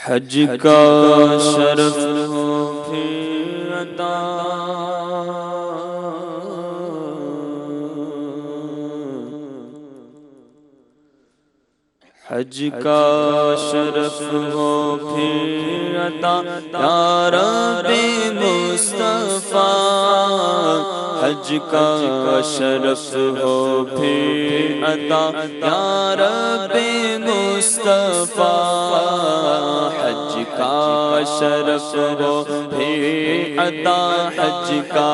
حج کا شرف ہو پھر عطا، حج کا شرف ہو پھر عطا یا رب مصطفیٰ، حج کا شرف ہو پھر عطا یا رب مصطفیٰ، حج کا شرف ہو پھر عطا، حج کا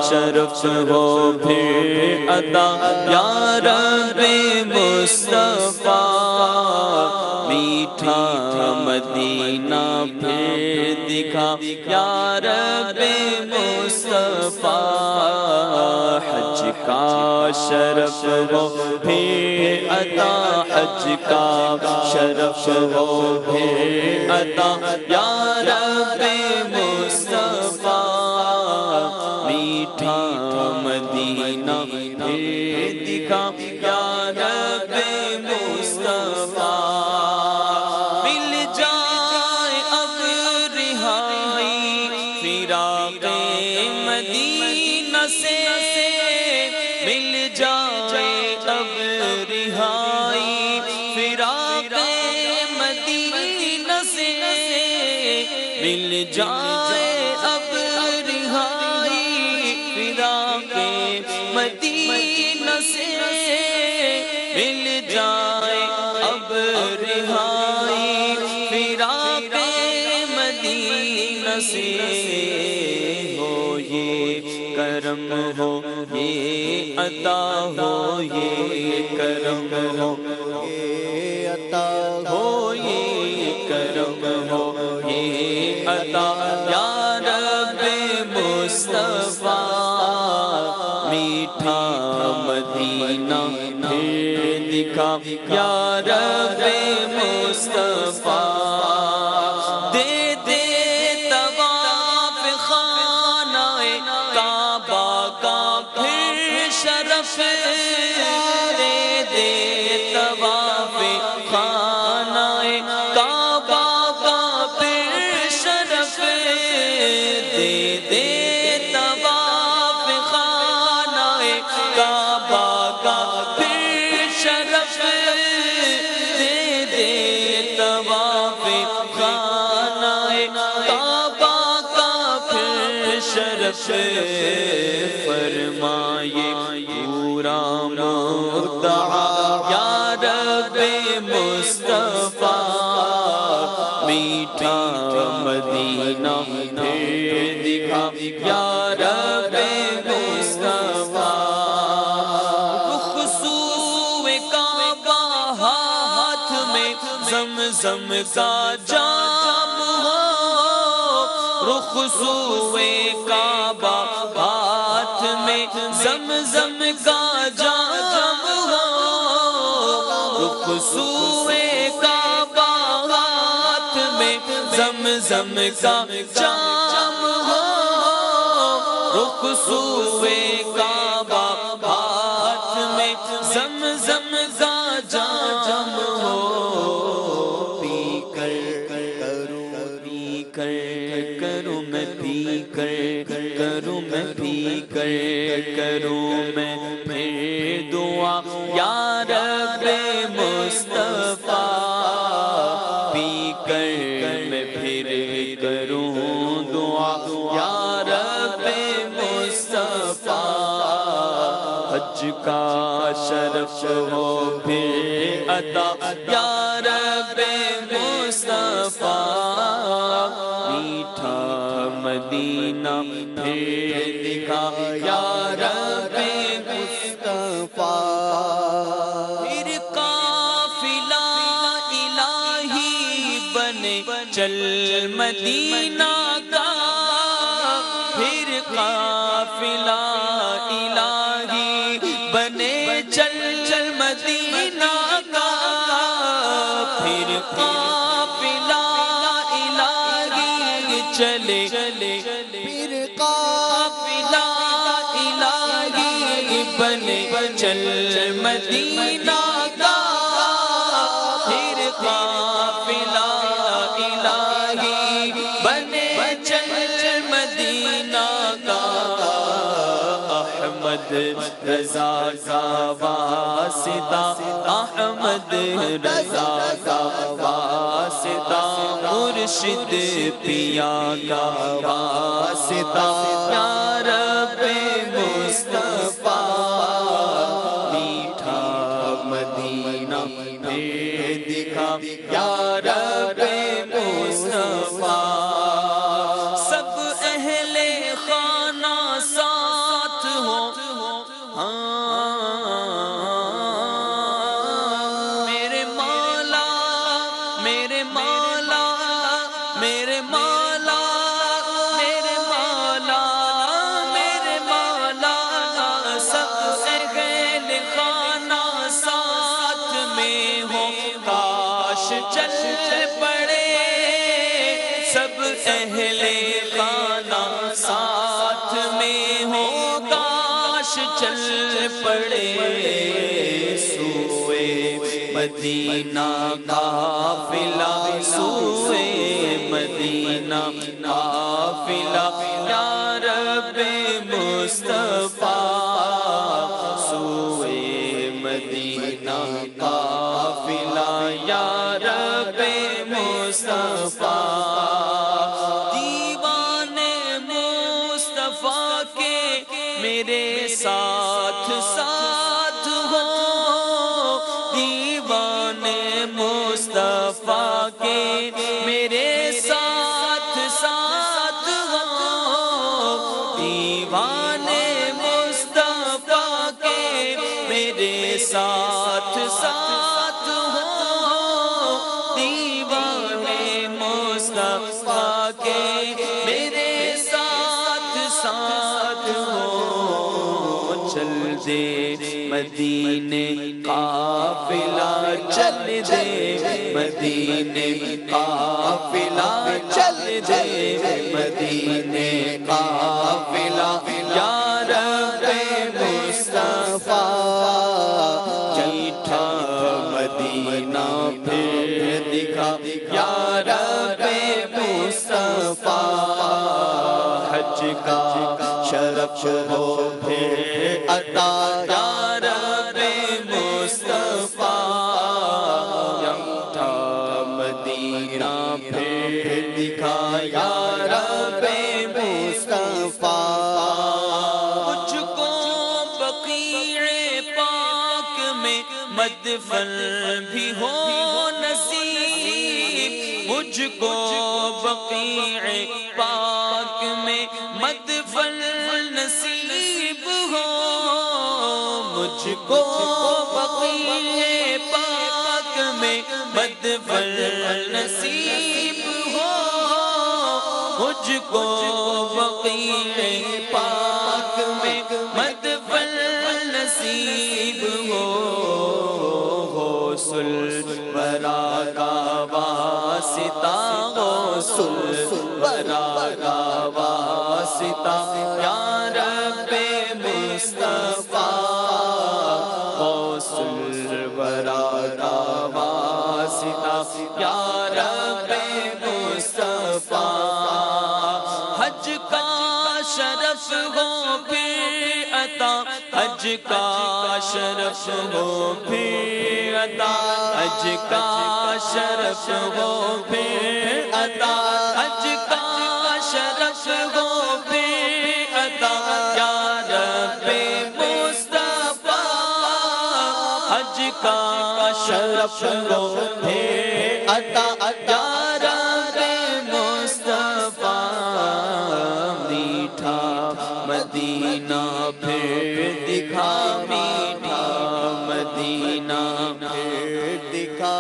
شرف ہو پھر عطا یا رب مصطفیٰ، میٹھا مدینہ پھر دکھا یا رب مصطفیٰ، حج کا شرف ہو پھر عطا، حج کا شرف ہو پھر عطا یا رب مصطفیٰ، میٹھا مدینہ پھر دکھا یا رب مصطفیٰ، مل جائے اب رہائی فراق مدینہ سے، مل جائے اب رہائی فراق مدینہ سے، مل جائے اب رہائی فراق مدینہ سے، مل جائے اب رہائی فراق مدینہ سے، ہو یہ کرم ہو یہ عطا ہو یہ کرم ہو یہ عطا ہو یہ کرم ہو یہ عطا یا رب مصطفیٰ، میٹھا مدینہ پھر دکھا یا رب مصطفیٰ، دے دے طواف خانہ کعبہ کا پھر شرف، دے دے طواف خانہ کعبہ کا پھر شرف، دے دے طواف خانہ کعبہ کا پھر شرف، دے دے طواف خانہ کعبہ کا پھر شرف، فرمائے پورا مدعا یا رب مصطفیٰ، میٹھا مدینہ پھر دکھا یا رب مصطفیٰ، رخ سوئے کعبہ ہاتھ میں زمزم کا جام ہو، رخ سوئے کعبہ ہاتھ میں زمزم کا جام ہو، رخ سوئے کعبہ ہاتھ میں زمزم کا جام ہو، رخ سوئے کعبہ ہاتھ میں زمزم کا جام ہو، پی کر کروں پی کر کروں میں پی کر کروں میں پی کر کروں میں پھر دعا یا رب مصطفیٰ، پی کر میں پھر کروں دعا یا رب مصطفیٰ، حج کا شرف ہو پھر عطا یا رب مصطفیٰ، میٹھا مدینہ پھر دکھا یا رب مصطفیٰ، پھر قافلہ الہی بنے چل مدینہ کا، پھر قافلہ الہی بنے چل مدینہ کا، پھر قافلہ الہی چلے، پھر قافلہ الہی بنے چل مدینہ کا، پھر قافلہ الہی احمد رضا کا واسطہ، احمد رضا کا واسطہ، مرشد پیا کا واسطہ، یا رب مصطفیٰ میٹھا مدینہ پھر دکھا، یا رب مصطفیٰ سب اہل خانہ ساتھ ہو، میرے مولا میرے مولا میرے مولا میرے مولا میرے مولا، سب اہل خانہ ساتھ میں ہو، کاش چل پڑے سب اہل خانہ ساتھ میں ہو، کاش چل پڑے سوئے مدینہ قافلہ، سوئے مدینہ قافلہ، یا رب مصطفیٰ سوئے مدینہ قافلہ، یا رب مصطفیٰ دیوانے مصطفیٰ کے میرے ساتھ ساتھ ہو، دیوانے مصطفیٰ کے میرے ساتھ ساتھ ہو، دیوانے مصطفیٰ کے میرے ساتھ ساتھ ہو، دیوانے مصطفیٰ کے میرے ساتھ ساتھ ہو، چل دے مدینے قافلہ، چل دے مدینے قافلہ، چل دے مدینے قافلہ، یا رب مصطفیٰ میٹھا مدینہ پھر دکھا، یا رب مصطفیٰ حج کا شرف ہو پھر عطا، یا رب مصطفیٰ میٹھا مدینہ پھر دکھا، یا رب مصطفیٰ مجھ کو بقیع پاک میں مدفن بھی ہو نصیب، مجھ کو بقیع پاک میں مدفن نصیب ہو، مجھ کو بقیع پاک میں مدفن نصیب ہو، مجھ کو بقیع پاک میں مدفن نصیب ہو، غوث الورا کا واسطہ، غوث الورا کا واسطہ، یا رب مصطفیٰ غوث الورا کا واسطہ، یا رب مصطفیٰ حج کا شرف ہو پھر عطا، حج کا شرف ہو پھر عطا، حج کا شرف ہو پھر عطا، حج کا شرف ہو پھر عطا، یا رب مصطفیٰ حج کا شرف ہو پھر عطا، یا رب مصطفیٰ میٹھا مدینہ پھر دکھا، میٹھا مدینہ پھر دکھا،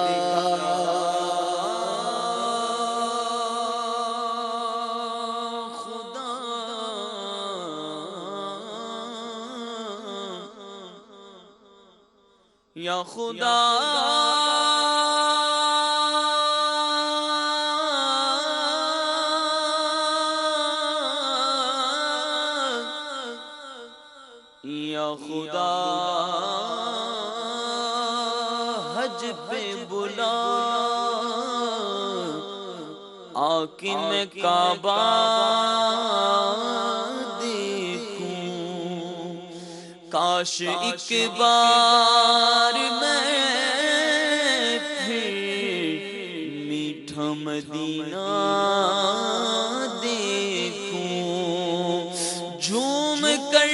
خدا یا خدا یا خدا حج پہ بلا، آکے میں کعبہ دیکھوں، کاش ایک بار میں پھر میٹھا مدینہ دیکھوں، جھوم کر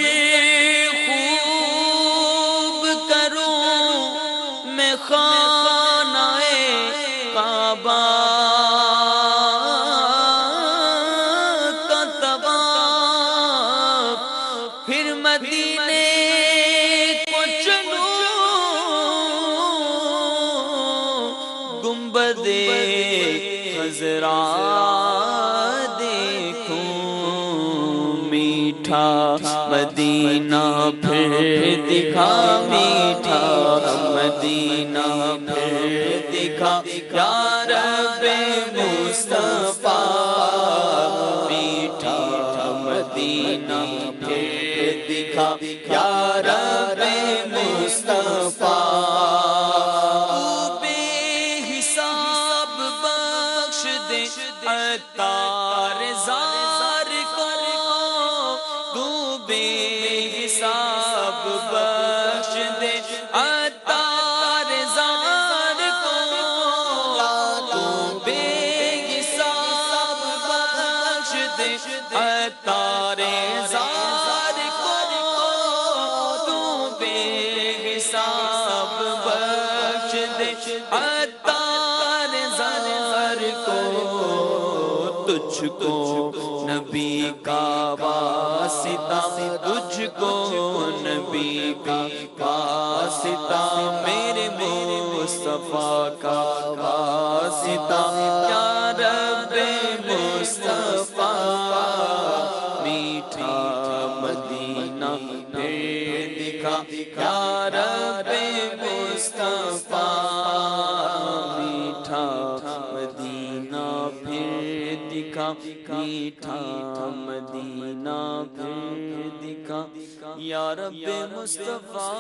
خوب کروں میں خانہ کعبہ کا طواف، پھر مدینے کو چلوں گنبد خضرا دیکھوں، میٹھا مدینہ پھر دکھا، میٹھا مدینہ پھر دکھا یا رب مصطفیٰ، میٹھا مدینہ پھر دکھا یا رب مصطفیٰ، بے حساب بخش دے عطار زار کو، تو بے حساب بخش دے عطار زار کو، تو بے حساب بخش دے عطار زار کو، تو بے حساب بخش دے عطار زار کو، تجھ کو نبی کا واسطہ، تجھ کو نبی کا واسطہ، میرے مصطفیٰ کا واسطہ یا رب مصطفیٰ، میٹھا مدینہ پھر دکھا یا رب مصطفیٰ، میٹھا مدینہ پھر دکھا، میٹھا مدینہ پھر دکھا یا رب مصطفیٰ۔